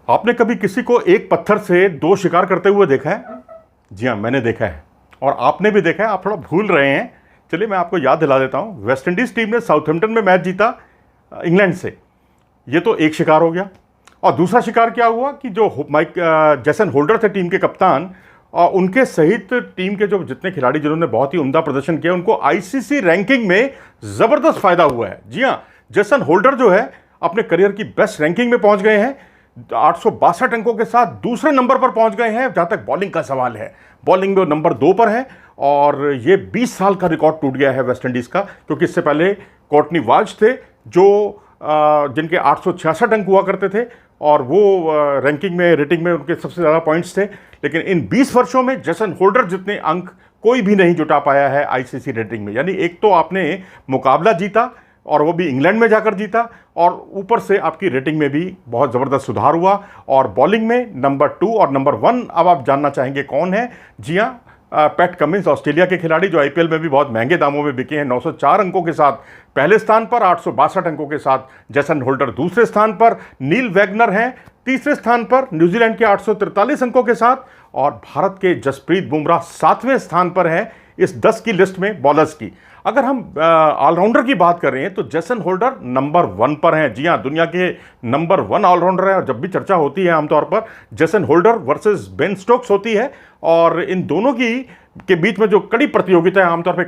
आपने कभी किसी को एक पत्थर से दो शिकार करते हुए देखा है? जी हाँ, मैंने देखा है और आपने भी देखा है। आप थोड़ा भूल रहे हैं। चलिए मैं आपको याद दिला देता हूँ। वेस्ट इंडीज़ टीम ने साउथहैम्पटन में मैच जीता इंग्लैंड से। ये तो एक शिकार हो गया। और दूसरा शिकार क्या हुआ कि जो जेसन होल्डर थे टीम के कप्तान, और उनके सहित टीम के जो जितने खिलाड़ी जिन्होंने बहुत ही उम्दा प्रदर्शन किया, उनको आईसीसी रैंकिंग में ज़बरदस्त फायदा हुआ है। जी हाँ, जेसन होल्डर जो है अपने करियर की बेस्ट रैंकिंग में पहुंच गए हैं। 862 अंकों के साथ दूसरे नंबर पर पहुंच गए हैं। जहां तक बॉलिंग का सवाल है, बॉलिंग में वो नंबर 2 पर है। और ये 20 साल का रिकॉर्ड टूट गया है वेस्ट इंडीज़ का, क्योंकि इससे पहले कोर्टनी वाल्श थे जो जिनके 866 अंक हुआ करते थे और वो रैंकिंग में, रेटिंग में उनके सबसे ज़्यादा पॉइंट्स थे। लेकिन इन 20 वर्षों में जेसन होल्डर जितने अंक कोई भी नहीं जुटा पाया है आईसीसी रेटिंग में। यानी एक तो आपने मुकाबला जीता और वो भी इंग्लैंड में जाकर जीता, और ऊपर से आपकी रेटिंग में भी बहुत ज़बरदस्त सुधार हुआ। और बॉलिंग में नंबर 2 और नंबर 1 अब आप जानना चाहेंगे कौन है? जी हाँ, पैट कमिंस, ऑस्ट्रेलिया के खिलाड़ी जो आईपीएल में भी बहुत महंगे दामों में बिके हैं। 904 अंकों के साथ पहले स्थान पर, 862 अंकों के साथ जेसन होल्डर दूसरे स्थान पर। नील वैगनर हैं तीसरे स्थान पर न्यूजीलैंड के 843 अंकों के साथ। और भारत के जसप्रीत बुमराह 7वें स्थान पर हैं इस 10 की लिस्ट में बॉलर्स की। अगर हम ऑलराउंडर की बात कर रहे हैं तो जेसन होल्डर नंबर 1 पर हैं। जी हाँ, दुनिया के नंबर 1 ऑलराउंडर है। और जब भी चर्चा होती है आमतौर पर Jason holder versus Ben Stokes होती है, और इन दोनों के बीच में जो कड़ी प्रतियोगिता है, आमतौर पर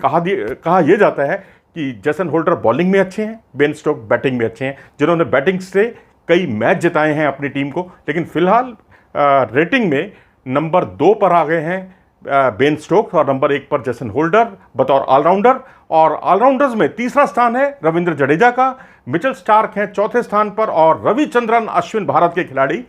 कहा यह जाता है कि जेसन होल्डर बॉलिंग में अच्छे हैं, बेन स्टोक्स बैटिंग में अच्छे हैं, जिन्होंने बैटिंग से कई मैच जिताए हैं अपनी टीम को। लेकिन फिलहाल रेटिंग में नंबर 2 पर आ गए हैं बेन स्टोक्स और नंबर 1 पर जेसन होल्डर बतौर ऑलराउंडर। और ऑलराउंडर्स में तीसरा स्थान है रविंद्र जडेजा का, मिचेल स्टार्क हैं चौथे स्थान पर, और रविचंद्रन अश्विन भारत के खिलाड़ी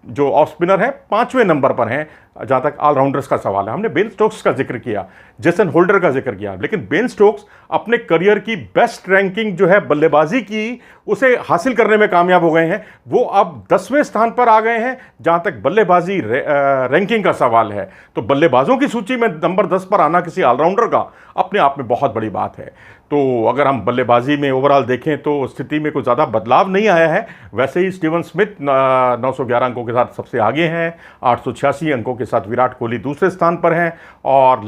जो ऑफ स्पिनर हैं 5वें नंबर पर हैं जहां तक ऑलराउंडर्स का सवाल है। हमने बेन स्टोक्स का जिक्र किया, जेसन होल्डर का जिक्र किया, लेकिन बेन स्टोक्स अपने करियर की बेस्ट रैंकिंग जो है बल्लेबाजी की, उसे हासिल करने में कामयाब हो गए हैं। वो अब 10वें स्थान पर आ गए हैं जहां तक बल्लेबाजी रैंकिंग का सवाल है। तो बल्लेबाजों की सूची में नंबर 10 पर आना किसी ऑलराउंडर का अपने आप में बहुत बड़ी बात है। तो अगर हम बल्लेबाजी में ओवरऑल देखें तो स्थिति में कोई ज़्यादा बदलाव नहीं आया है। वैसे ही स्टीवन स्मिथ 911 अंकों के साथ सबसे आगे हैं, 886 अंकों के साथ विराट कोहली दूसरे स्थान पर हैं, और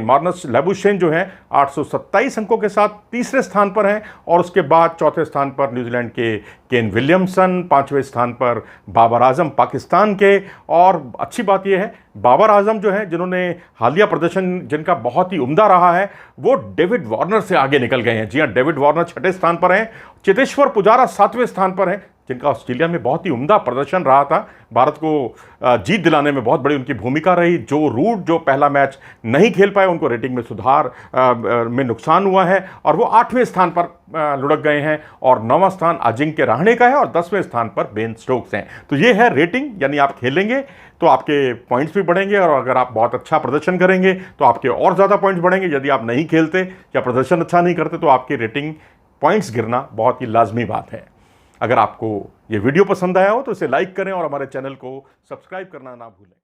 मार्नस लेबुशेन जो हैं 827 अंकों के साथ तीसरे स्थान पर हैं। और उसके बाद चौथे स्थान पर न्यूजीलैंड के केन विलियमसन, 5वें स्थान पर बाबर आजम पाकिस्तान के। और अच्छी बात यह है, बाबर आजम जो है जिन्होंने हालिया प्रदर्शन जिनका बहुत ही उम्दा रहा है, वो डेविड वार्नर से आगे निकल गए हैं। जी हाँ, डेविड वार्नर 6ठे स्थान पर हैं, चेतेश्वर पुजारा 7वें स्थान पर हैं, जिनका ऑस्ट्रेलिया में बहुत ही उम्दा प्रदर्शन रहा था। भारत को जीत दिलाने में बहुत बड़ी उनकी भूमिका रही। जो रूट जो पहला मैच नहीं खेल पाए, उनको रेटिंग में सुधार में नुकसान हुआ है, और वो 8वें स्थान पर लुढ़क गए हैं। और 9वां स्थान अजिंक्य रहाणे का है, और 10वें स्थान पर बेन स्टोक्स हैं। तो ये है रेटिंग, यानी आप खेलेंगे तो आपके पॉइंट्स भी बढ़ेंगे, और अगर आप बहुत अच्छा प्रदर्शन करेंगे तो आपके और ज़्यादा पॉइंट्स बढ़ेंगे। यदि आप नहीं खेलते या प्रदर्शन अच्छा नहीं करते तो आपकी रेटिंग पॉइंट्स गिरना बहुत ही लाजमी बात है। अगर आपको ये वीडियो पसंद आया हो तो इसे लाइक करें और हमारे चैनल को सब्सक्राइब करना ना भूलें।